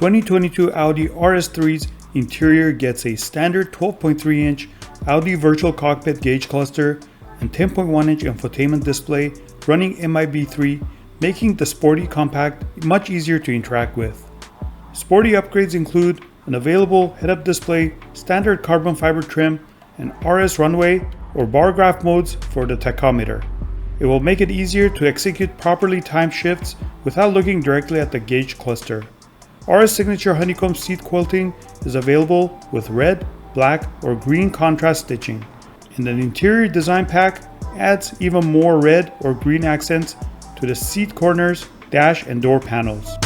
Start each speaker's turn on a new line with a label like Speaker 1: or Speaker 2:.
Speaker 1: 2022 Audi RS3's interior gets a standard 12.3-inch Audi virtual cockpit gauge cluster and 10.1-inch infotainment display running MIB3, making the sporty compact much easier to interact with. Sporty upgrades include an available head-up display, standard carbon fiber trim, and RS Runway or bar graph modes for the tachometer. It will make it easier to execute properly timed shifts without looking directly at the gauge cluster. RS Signature honeycomb seat quilting is available with red, black, or green contrast stitching, and an interior design pack adds even more red or green accents to the seat corners, dash, and door panels.